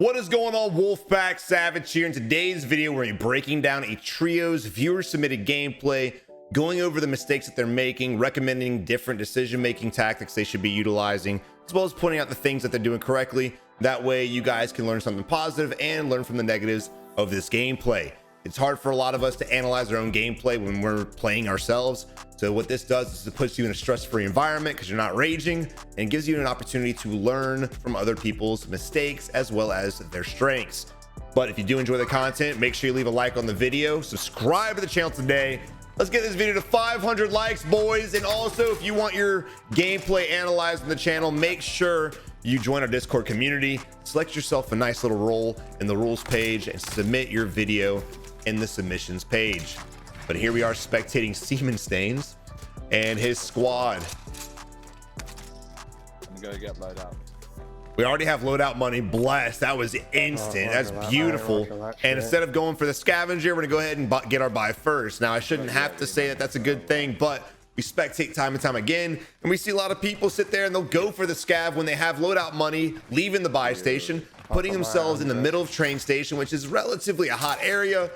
What is going on, Wolfpack Savage here? In today's video, we're breaking down a trio's viewer submitted gameplay, going over the mistakes that they're making, recommending different decision-making tactics they should be utilizing, as well as pointing out the things that they're doing correctly. That way you guys can learn something positive and learn from the negatives of this gameplay. It's hard for a lot of us to analyze our own gameplay when we're playing ourselves. So what this does is it puts you in a stress-free environment because you're not raging, and gives you an opportunity to learn from other people's mistakes as well as their strengths. But if you do enjoy the content, make sure you leave a like on the video, subscribe to the channel today. Let's get this video to 500 likes, boys. And also, if you want your gameplay analyzed on the channel, make sure you join our Discord community, select yourself a nice little role in the rules page, and submit your video in the submissions page. But here we are spectating Seaman Stains and his squad. I'm gonna go get loadout. We already have loadout money. Bless. That was instant. That's beautiful. And instead of going for the scavenger, we're gonna go ahead and get our buy first. Now, I shouldn't have to say that that's a good thing, but we spectate time and time again, and we see a lot of people sit there and they'll go for the scav when they have loadout money, leaving the buy station, putting themselves in the middle of train station, which is relatively a hot area,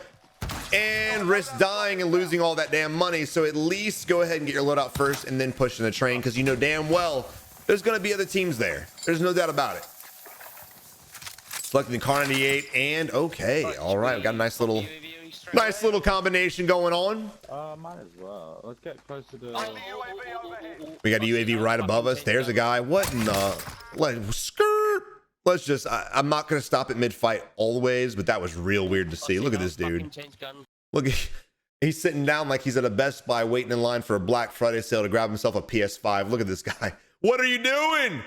and risk dying and losing all that damn money. So at least go ahead and get your loadout first and then push in the train, because you know damn well there's going to be other teams there. There's no doubt about it. Selecting the Car 98, and okay, all right, we got a nice little combination going on. Might as well. Let's get close to the. We got a UAV right above us. There's a guy. What in the skirt? Let's just. I'm not gonna stop at mid-fight always, but that was real weird to see. Look at this dude. Look, he's sitting down like he's at a Best Buy waiting in line for a Black Friday sale to grab himself a PS5. Look at this guy. What are you doing?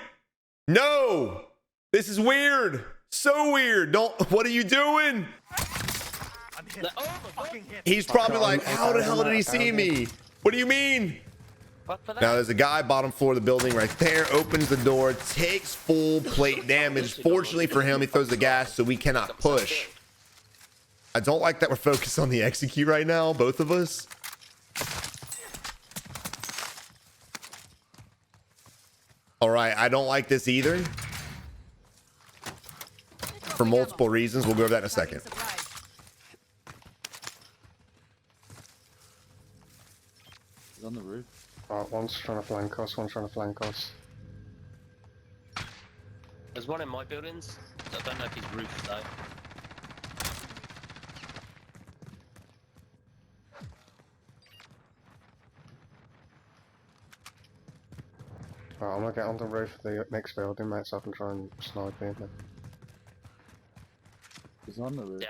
No, this is weird. So weird. Don't. What are you doing? He's probably like, how the hell did he see me? What do you mean? Now there's a guy bottom floor of the building right there, opens the door, takes full plate damage. Fortunately for him, he throws the gas, so we cannot push. I don't like that we're focused on the execute right now, both of us. All right, I don't like this either, for multiple reasons. We'll go over that in a second. He's on the roof. One's trying to flank us, one's trying to flank us. There's one in my buildings. I don't know if he's roofed though. I'm gonna get on the roof of the next building, mate, so I can try and snipe him. He's on the roof. Yeah,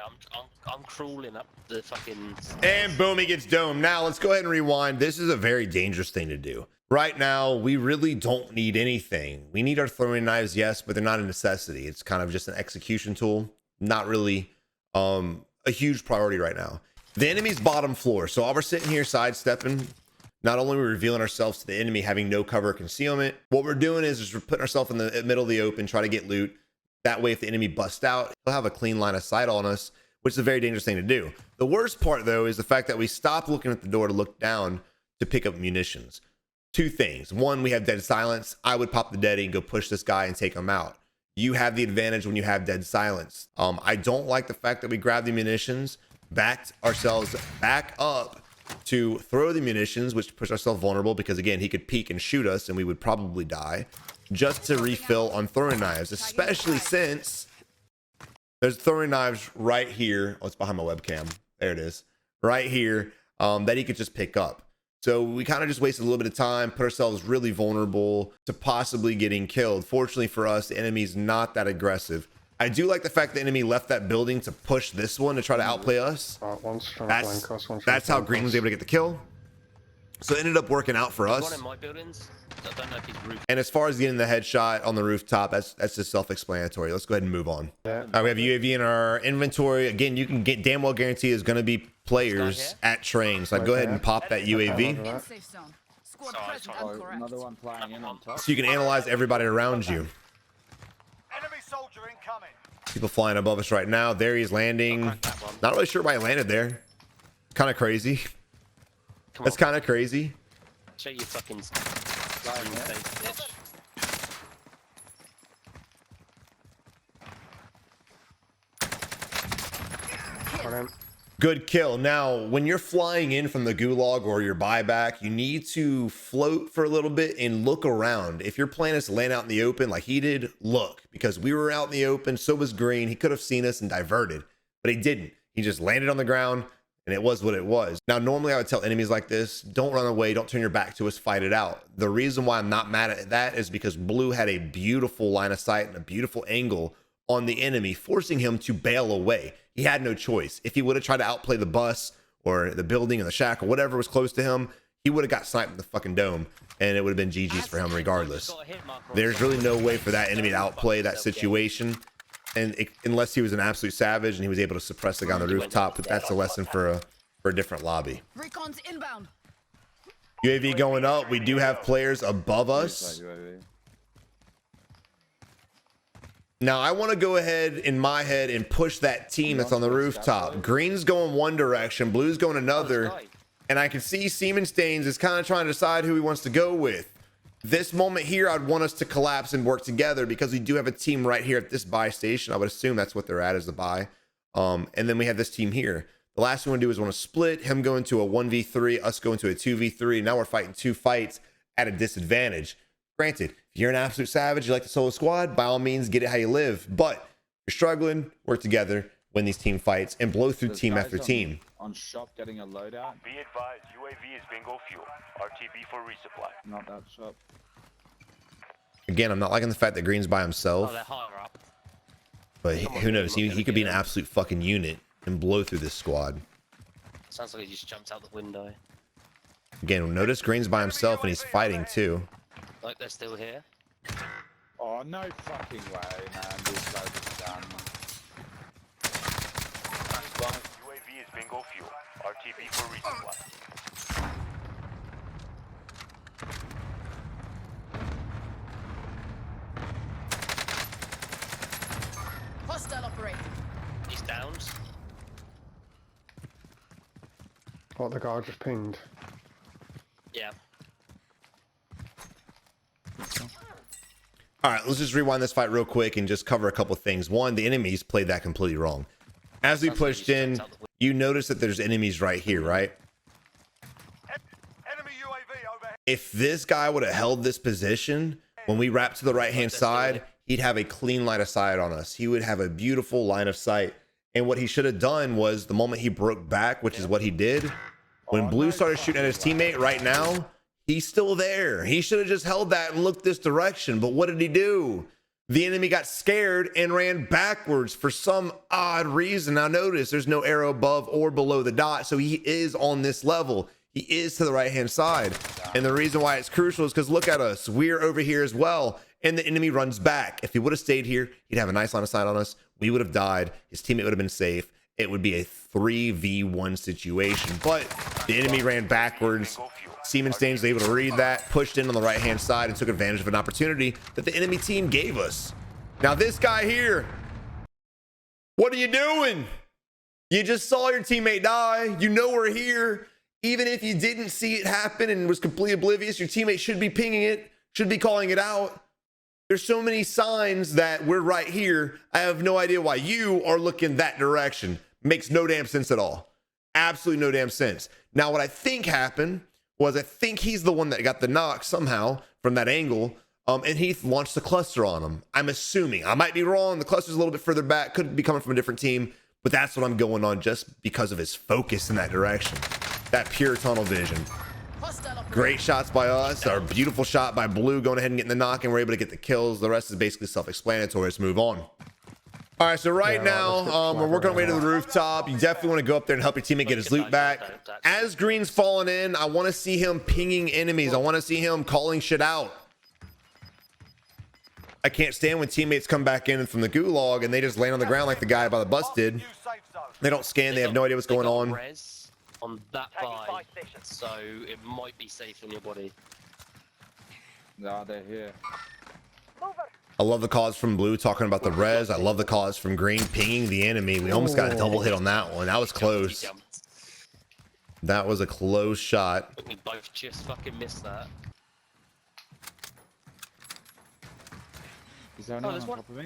I'm crawling up the fucking. And boom, he gets domed. Now let's go ahead and rewind. This is a very dangerous thing to do. Right now, we really don't need anything. We need our throwing knives, yes, but they're not a necessity. It's kind of just an execution tool. Not really a huge priority right now. The enemy's bottom floor. So while we're sitting here sidestepping, not only are we revealing ourselves to the enemy, having no cover or concealment, what we're doing is we're putting ourselves in the middle of the open, try to get loot. That way, if the enemy busts out, he'll have a clean line of sight on us, which is a very dangerous thing to do. The worst part, though, is the fact that we stop looking at the door to look down to pick up munitions. Two things. One, we have dead silence. I would pop the deadie and go push this guy and take him out. You have the advantage when you have dead silence. I don't like the fact that we grab the munitions, backed ourselves back up to throw the munitions, which puts ourselves vulnerable because, again, he could peek and shoot us and we would probably die, just to refill on throwing knives, especially since there's throwing knives right here. Oh, it's behind my webcam. There it is. Right here, that he could just pick up. So we kind of just wasted a little bit of time, put ourselves really vulnerable to possibly getting killed. Fortunately for us, the enemy's not that aggressive. I do like the fact the enemy left that building to push this one to try to outplay us. One's trying to flank us, one's trying That's to how flank Green us. was able to get the kill. So it ended up working out for us. One in my buildings. I don't know if he's roofed. And as far as getting the headshot on the rooftop, that's just self-explanatory. Let's go ahead and move on. Yeah. We have UAV in our inventory. Again, you can get damn well guarantee is going to be players at trains. So I'd go ahead and pop that UAV Another one flying in on top. so you can analyze everybody around you. Enemy soldier incoming. People flying above us right now. There he's landing. Not really sure why he landed there. Kind of crazy. That's kind of crazy. Show you fucking bitch. On him. Good kill. Now, when you're flying in from the gulag or your buyback, you need to float for a little bit and look around. If your plan is to land out in the open like he did, look, because we were out in the open, so was Green. He could have seen us and diverted, but he didn't. He just landed on the ground and it was what it was. Now, normally I would tell enemies like this, don't run away, don't turn your back to us, fight it out. The reason why I'm not mad at that is because Blue had a beautiful line of sight and a beautiful angle on the enemy, forcing him to bail away. He had no choice. If he would have tried to outplay the bus or the building or the shack or whatever was close to him, he would have got sniped in the fucking dome and it would have been GG's for him regardless. There's really no way for that enemy to outplay that situation. And unless he was an absolute savage and he was able to suppress the guy on the rooftop, but that's a lesson for a different lobby. Recon's inbound. UAV going up. We do have players above us. Now I want to go ahead in my head and push that team that's on the rooftop. Green's going one direction, Blue's going another, and I can see Seaman Stains is kind of trying to decide who he wants to go with. This moment here, I'd want us to collapse and work together because we do have a team right here at this buy station. I would assume that's what they're at, is the buy. And then we have this team here. The last thing we want to do is want to split, him go into a 1v3, us go into a 2v3. Now we're fighting two fights at a disadvantage. Granted, if you're an absolute savage, you like the solo squad, by all means, get it how you live. But if you're struggling, work together, win these team fights, and blow through team after team. On shop getting a loadout. Be advised, UAV is bingo fuel. RTB for resupply. Not that shop. Again, I'm not liking the fact that Green's by Oh, himself, they're higher up. but who knows? He could be an absolute fucking unit and blow through this squad. Sounds like he just jumped out the window. Again, notice Green's by himself and he's fighting too. Like they're still here. Oh, no fucking way, man. This guy is done. UAV is bingo fuel. RTB for resupply. Hostile operator. He's downs. What, the guy just pinged? Yeah. All right, let's just rewind this fight real quick and just cover a couple things. One, the enemies played that completely wrong. As we pushed in, you notice that there's enemies right here, right? Enemy UAV overhead. If this guy would have held this position, when we wrap to the right-hand side, he'd have a clean line of sight on us. He would have a beautiful line of sight. And what he should have done was the moment he broke back, which is what he did, when Blue started shooting at his teammate right now, he's still there. He should have just held that and looked this direction. But what did he do? The enemy got scared and ran backwards for some odd reason. Now notice there's no arrow above or below the dot. So he is on this level. He is to the right-hand side. And the reason why it's crucial is because look at us. We're over here as well. And the enemy runs back. If he would have stayed here, he'd have a nice line of sight on us. We would have died. His teammate would have been safe. It would be a 3v1 situation. But the enemy ran backwards. Seaman Stains was able to read that, pushed in on the right-hand side, and took advantage of an opportunity that the enemy team gave us. Now this guy here, what are you doing? You just saw your teammate die. You know we're here. Even if you didn't see it happen and was completely oblivious, your teammate should be pinging it, should be calling it out. There's so many signs that we're right here. I have no idea why you are looking that direction. Makes no damn sense at all. Absolutely no damn sense. Now, what I think happened was I think he's the one that got the knock somehow from that angle, and he launched the cluster on him. I'm assuming. I might be wrong. The cluster's a little bit further back. Could be coming from a different team, but that's what I'm going on just because of his focus in that direction. That pure tunnel vision. Great shots by us. Our beautiful shot by Blue going ahead and getting the knock, and we're able to get the kills. The rest is basically self-explanatory. Let's move on. All right, so right now, we're working our way to the rooftop. You definitely want to go up there and help your teammate get his loot back. As Green's falling in, I want to see him pinging enemies. I want to see him calling shit out. I can't stand when teammates come back in from the gulag and they just land on the ground like the guy by the bus did. New safe zone. They don't scan. They have no idea what's going on. Res on that buy, so it might be safe in your body. No, they're here. I love the cause from Blue talking about the res. I love the cause from Green pinging the enemy. We almost got a double hit on that one. That was close. That was a close shot. We both just fucking missed that. Is there anyone there's on one. top of me?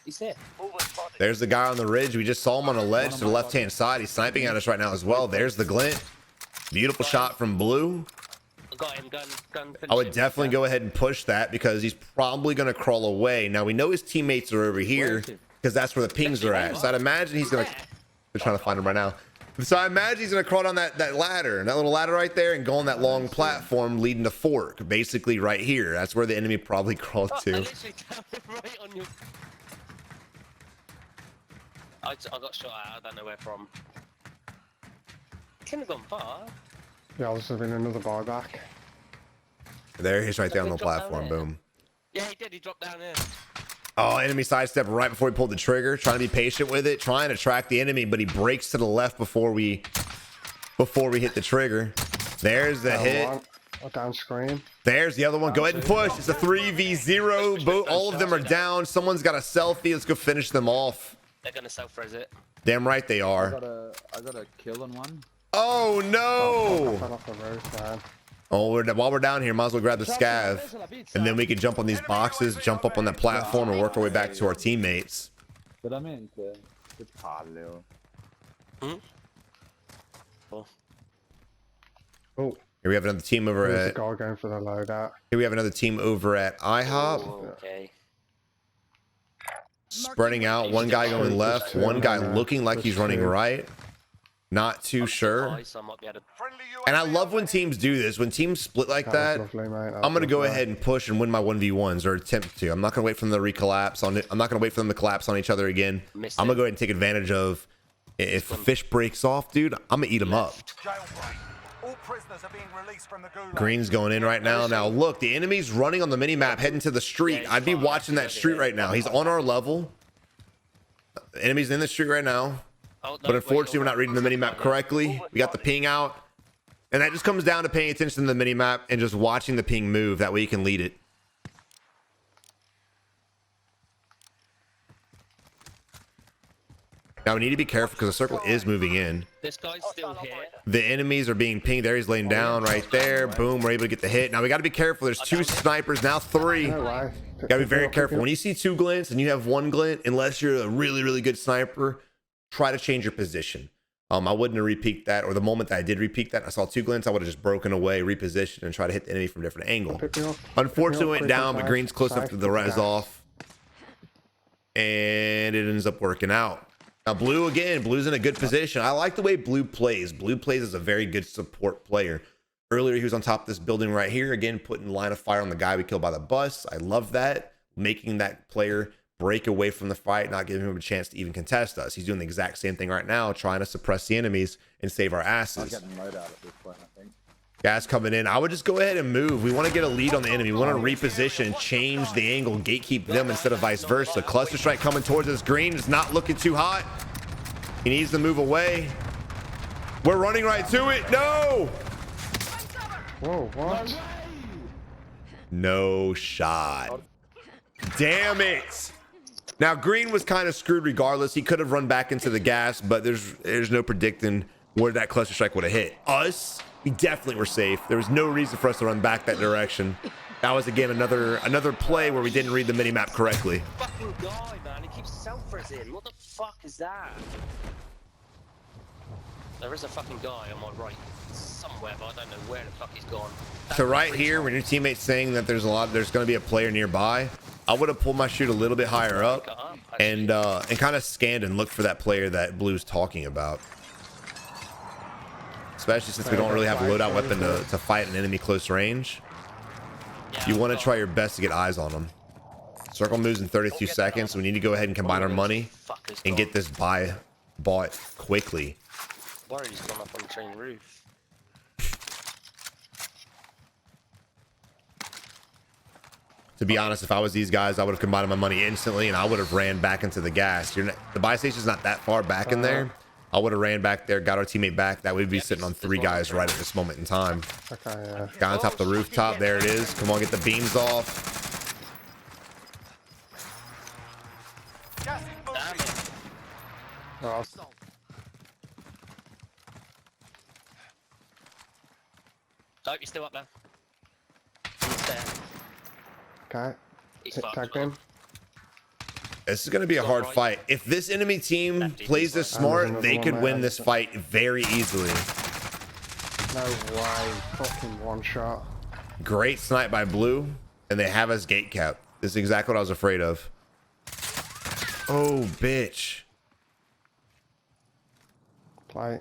He's here. Movement spotted. There's the guy on the ridge. We just saw him on a ledge to the left-hand side. He's sniping at us right now as well. There's the glint. Beautiful shot from Blue. Got him, gun. I would definitely go ahead and push that because he's probably going to crawl away. Now we know his teammates are over here because that's where the pings are at. So I'd imagine he's going to... We're trying to find him right now. So I imagine he's going to crawl down that ladder, that little ladder right there, and go on that long platform leading to Fork, basically right here. That's where the enemy probably crawled to. Right on your... I got shot at. I don't know where from. Couldn't have gone far. Yeah, there's been another buyback. There he's right there on the platform. Boom. Yeah, he did. He dropped down here. Oh, enemy sidestep right before he pulled the trigger. Trying to be patient with it, trying to track the enemy, but he breaks to the left before we hit the trigger. There's the hit. Down screen. There's the other one. Go ahead and push. It's a 3v0. All of them are down. Someone's got a selfie. Let's go finish them off. They're gonna self-res it. Damn right they are. I got a kill on one. Oh no! Fell off the roof, man. Oh, while we're down here, might as well grab the scav, and then we can jump on these boxes, jump up on that platform, and work our way back to our teammates. Veramente. Che palle. Oh, Here we have another team over there's a at. guy going for the loadout. Here we have another team over at IHOP. Okay. Spreading out. One guy going left. One guy looking like he's running right. Not too sure. So I might be able to... And I love when teams do this. When teams split like that, Lovely, mate. I'm going to go ahead and push and win my 1v1s or attempt to. I'm not going to wait for them to recollapse on it. I'm not going to wait for them to collapse on each other again. I'm going to go ahead and take advantage of if a fish breaks off, dude, I'm going to eat him up. All prisoners are being released from the gulag. Green's going in right now. Now, look, the enemy's running on the mini-map heading to the street. I'd be watching that street right now. He's on our level. The enemy's in the street right now. But unfortunately, we're not reading the mini-map correctly. We got the ping out. And that just comes down to paying attention to the mini-map and just watching the ping move. That way you can lead it. Now we need to be careful because the circle is moving in. This guy's still here. The enemies are being pinged. There he's laying down right there. Boom, we're able to get the hit. Now we got to be careful. There's two snipers, now three. No way. Got to be very careful. When you see two glints and you have one glint, unless you're a really, really good sniper, try to change your position. I wouldn't have repeaked that, or the moment that I did repeak that, I saw two glints, I would have just broken away, repositioned, and try to hit the enemy from a different angle. Unfortunately, went down, but Green's close enough to the res off, and it ends up working out. Now, Blue again. Blue's in a good position. I like the way Blue plays. Blue plays as a very good support player. Earlier, he was on top of this building right here, again, putting line of fire on the guy we killed by the bus. I love that, making that player break away from the fight, not giving him a chance to even contest us. He's doing the exact same thing right now, trying to suppress the enemies and save our asses. I'm getting loadout at this point, I think. Gas coming in. I would just go ahead and move. We want to get a lead on the enemy. We want to reposition, change the angle, gatekeep them instead of vice versa. Cluster strike coming towards us. Green is not looking too hot. He needs to move away. We're running right to it. No! Whoa, what? No shot. Damn it. Now, Green was kind of screwed regardless. He could have run back into the gas, but there's no predicting where that cluster strike would have hit. Us, we definitely were safe. There was no reason for us to run back that direction. That was, again, another play where we didn't read the mini-map correctly. Fucking guy, man. He keeps self-resing. What the fuck is that? There is a fucking guy on my right somewhere, but I don't know where the fuck he's gone. So right here, when your teammate's saying that there's going to be a player nearby, I would have pulled my chute a little bit higher up and kind of scanned and looked for that player that Blue's talking about. Especially since we don't really have a loadout weapon to fight an enemy close range. You want to try your best to get eyes on them. Circle moves in 32 seconds. We need to go ahead and combine our money and get this bought quickly. Worried he's gone up on the train roof. To be honest, if I was these guys, I would have combined my money instantly and I would have ran back into the gas. The buy station's not that far back in there. I would have ran back there, got our teammate back. That we'd be sitting on three guys right at this moment in time. Okay, yeah. Guy on top of the rooftop. There it is. Come on, get the beams off. Oh, Oh, you're still up there. He's there. okay. He's Tagged fucked. in. This is going to be a hard fight. If this enemy team plays this smart, they could win this fight very easily. No way. Fucking one shot. Great snipe by blue, and they have us gate cap. This is exactly what I was afraid of. Oh, bitch. Play.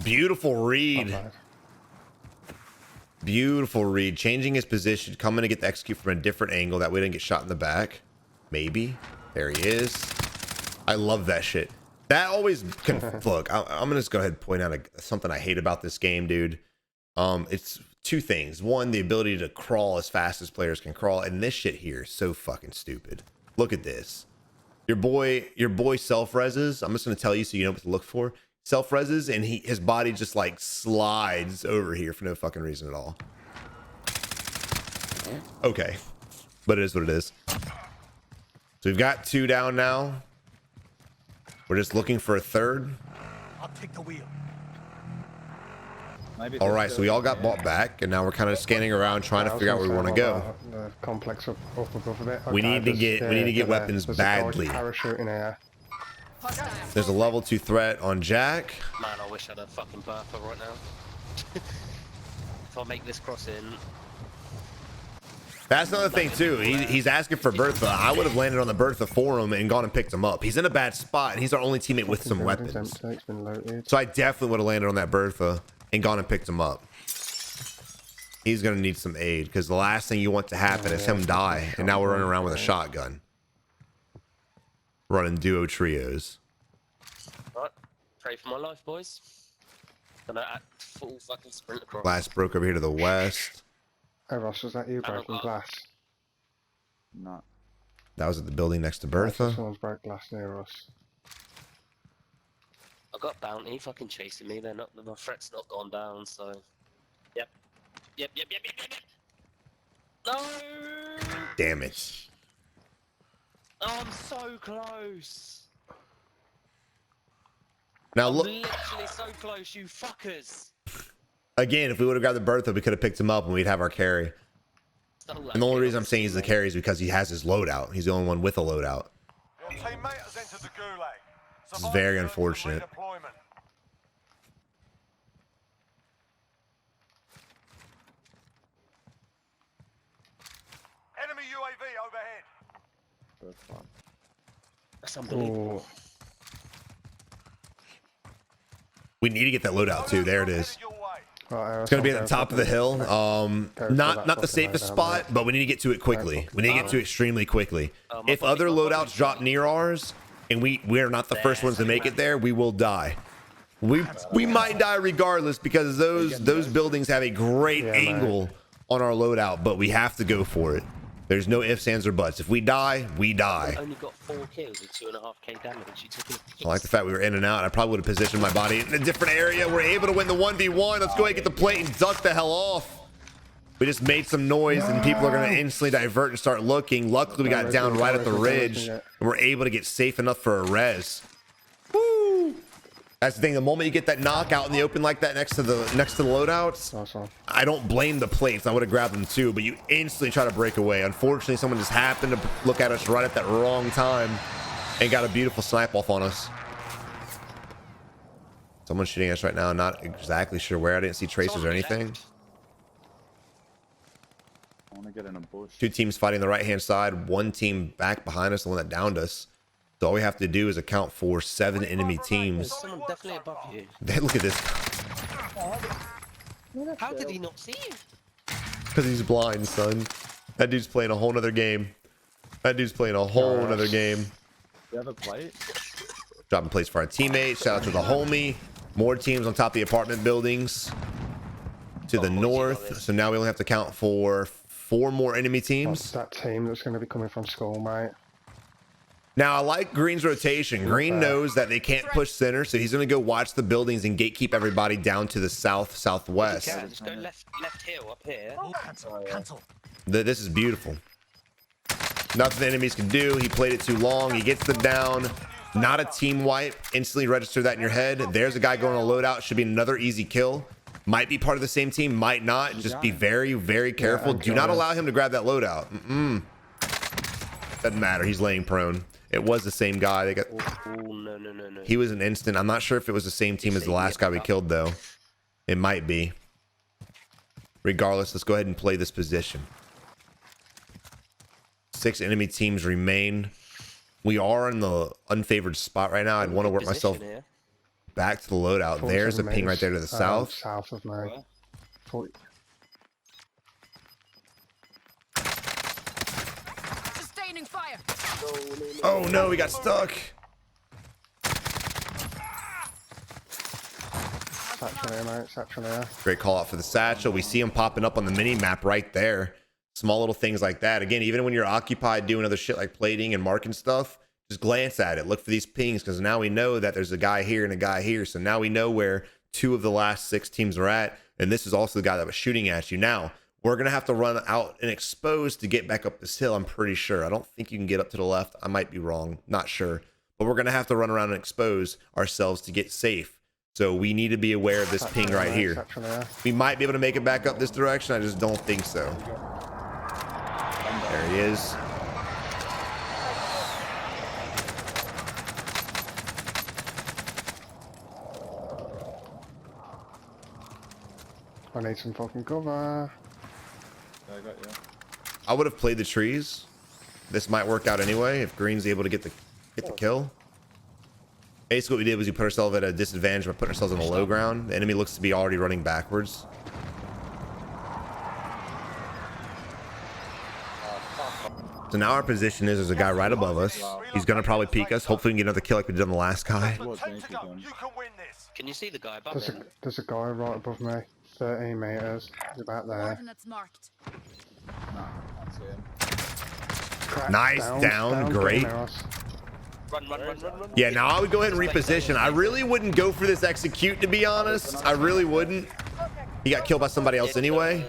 Beautiful read. Not bad. Beautiful read. Changing his position, coming to get the execute from a different angle. That way didn't get shot in the back. Maybe. There he is. I love that shit. That always can look. I'm gonna just go ahead and point out something I hate about this game, dude. It's two things. One, the ability to crawl as fast as players can crawl, and this shit here is so fucking stupid. Look at this. Your boy self-reses. I'm just gonna tell you so you know what to look for. Self-reses, and his body just like slides over here for no fucking reason at all. Okay, but it is what it is. So we've got 2 down now. We're just looking for a third. I'll take the wheel. Maybe All right, so we all got bought back, and now we're kind of scanning around trying to figure out where we want to go. The complex up above a bit. We need to get weapons badly. Parachute in here. There's a level 2 threat on Jack. Man, I wish I had a fucking Bertha right now. If I make this crossing. That's another thing too. He's asking for Bertha. I would have landed on the Bertha for him and gone and picked him up. He's in a bad spot, and he's our only teammate with some weapons. It's been loaded. So I definitely would have landed on that Bertha and gone and picked him up. He's gonna need some aid because the last thing you want to happen is him die, and now we're running around with a shotgun, running duo trios. Right, pray for my life, boys. Gonna act full fucking sprint across. Glass broke over here to the west. Hey Ross, was that you breaking glass? No. That was at the building next to Bertha. Bertha. Someone's broke glass near us. I got bounty fucking chasing me. They're not. My threat's not gone down. So. Yep. Yep. No. Damn it. Oh, I'm so close. Now look. Literally so close, you fuckers. Again, if we would have grabbed the Bertha, we could have picked him up and we'd have our carry. And the only reason I'm saying he's the carry is because he has his loadout. He's the only one with a loadout. Your teammate has entered the gulag. It's very unfortunate. Enemy UAV overhead. That's unbelievable. Ooh. We need to get that loadout too. There it is. Right, It's going to be at the top of the hill. Not the safest spot, but we need to get to it quickly. We need to get to it extremely quickly. If other loadouts drop near ours and we are not the first ones to make it there, we will die. We might die regardless because those buildings have a great angle on our loadout, but we have to go for it. There's no ifs, ands, or buts. If we die, we die. I only got 4 kills with 2.5k damage. You took it. I like the fact we were in and out. I probably would have positioned my body in a different area. We're able to win the 1v1. Let's go ahead and get the plate and duck the hell off. We just made some noise and people are going to instantly divert and start looking. Luckily, we got down right at the ridge and we're able to get safe enough for a res. Woo! That's the thing. The moment you get that knockout in the open like that next to the loadouts, I don't blame the plates. I would have grabbed them too, but you instantly try to break away. Unfortunately, someone just happened to look at us right at that wrong time and got a beautiful snipe off on us. Someone's shooting us right now. Not exactly sure where. I didn't see tracers or anything. I want to get in a bush. 2 teams fighting the right-hand side. 1 team back behind us, the one that downed us. So all we have to do is account for 7 enemy teams. There's someone definitely above you. Look at this. How did he not see you? Because he's blind, son. That dude's playing a whole nother game. That dude's playing a whole nother game. You have a plate? Dropping plates for our teammates. Shout out to the homie. More teams on top of the apartment buildings to the north. So now we only have to count for 4 more enemy teams. What's that team that's going to be coming from school, mate? Now, I like Green's rotation. Green knows that they can't push center, so he's going to go watch the buildings and gatekeep everybody down to the southwest. Just go left hill up here. Cancel. This is beautiful. Nothing the enemies can do. He played it too long. He gets them down. Not a team wipe. Instantly register that in your head. There's a guy going on a loadout. Should be another easy kill. Might be part of the same team, might not. Just be very, very careful. Do not allow him to grab that loadout. Doesn't matter. He's laying prone. It was the same guy. They got. Oh, no. He was an instant. I'm not sure if it was the same team as the last guy we killed, though. It might be. Regardless, let's go ahead and play this position. 6 enemy teams remain. We are in the unfavored spot right now. I'd want to work myself back to the loadout. There's a ping right there to the south. South of me. 40. Sustaining fire. Oh no, we got stuck. Satchel here, mate. Satchel here. Great call out for the satchel. We see him popping up on the mini map right there. Small little things like that. Again, even when you're occupied doing other shit like plating and marking stuff, just glance at it. Look for these pings, because now we know that there's a guy here and a guy here. So now we know where 2 of the last 6 teams are at. And this is also the guy that was shooting at you. Now, we're going to have to run out and expose to get back up this hill, I'm pretty sure. I don't think you can get up to the left. I might be wrong. Not sure. But we're going to have to run around and expose ourselves to get safe. So we need to be aware of this ping right here. We might be able to make it back up this direction. I just don't think so. There he is. I need some fucking cover. I got you. I would have played the trees. This might work out anyway if Green's able to get the kill. Basically what we did was we put ourselves at a disadvantage by putting ourselves on the low ground. The enemy looks to be already running backwards. So now our position is there's a guy right above us. He's going to probably peek us. Hopefully we can get another kill like we did on the last guy. You can win this. Can you see the guy above him? There's a guy right above me. 13 meters. He's about there. Coordinates marked. No, can't see him. Crack, Nice down, great. Run. Yeah, now I would go ahead and reposition. I really wouldn't go for this execute, to be honest. I really wouldn't. He got killed by somebody else anyway.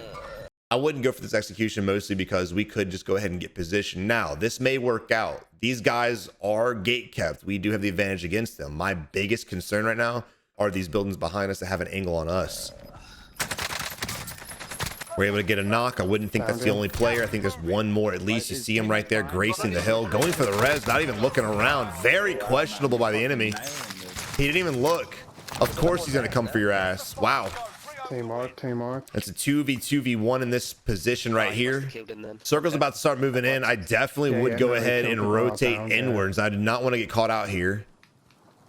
I wouldn't go for this execution mostly because we could just go ahead and get positioned. Now, this may work out. These guys are gate kept. We do have the advantage against them. My biggest concern right now are these buildings behind us that have an angle on us. We're able to get a knock. I wouldn't think that's the only player. I think there's one more at least. You see him right there, gracing the hill, going for the res, not even looking around. Very questionable by the enemy. He didn't even look. Of course he's going to come for your ass. Wow. Teamwork. That's a 2v1 in this position right here. Circle's about to start moving in. I definitely would go ahead and rotate inwards. I do not want to get caught out here.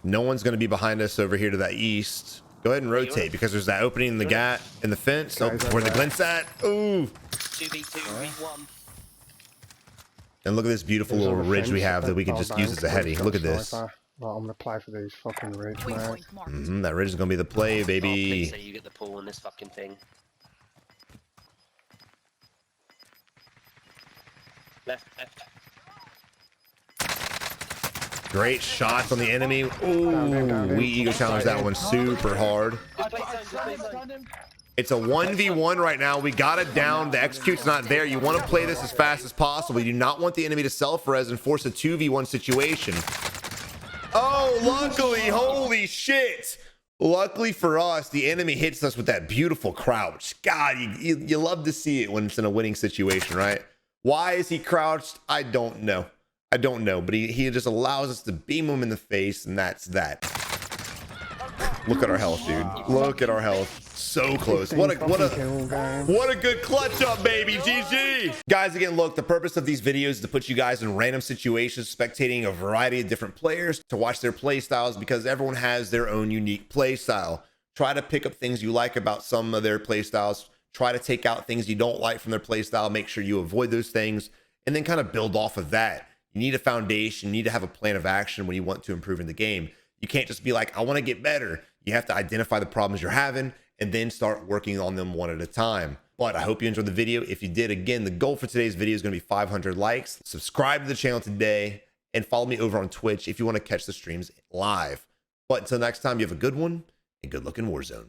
No one's going to be behind us over here to the east. Go ahead and rotate because there's that opening in the gap in the fence. Oh, where the glint's at. Ooh. 2v1. And look at this beautiful little ridge we have that we can just use as a heady. Look at this. Well, I'm gonna play for these fucking ridge, mate. That ridge is gonna be the play, baby. So you get the pull on this fucking thing. Left. Great shots on the enemy. Ooh, we ego challenged that one super hard. It's a 1v1 right now. We got it down. The execute's not there. You want to play this as fast as possible. You do not want the enemy to self-res and force a 2v1 situation. Oh, luckily, holy shit. Luckily for us, the enemy hits us with that beautiful crouch. God, you love to see it when it's in a winning situation, right? Why is he crouched? I don't know. But he just allows us to beam him in the face, and that's that. Look at our health, dude. Look at our health. So close. What a good clutch up, baby. GG. Guys, again, look, the purpose of these videos is to put you guys in random situations, spectating a variety of different players to watch their play styles, because everyone has their own unique play style. Try to pick up things you like about some of their play styles. Try to take out things you don't like from their play style. Make sure you avoid those things, and then kind of build off of that. You need a foundation. You need to have a plan of action when you want to improve in the game. You can't just be like, I want to get better. You have to identify the problems you're having and then start working on them one at a time. But I hope you enjoyed the video. If you did, again, the goal for today's video is going to be 500 likes. Subscribe to the channel today and follow me over on Twitch if you want to catch the streams live. But until next time, you have a good one and good luck in Warzone.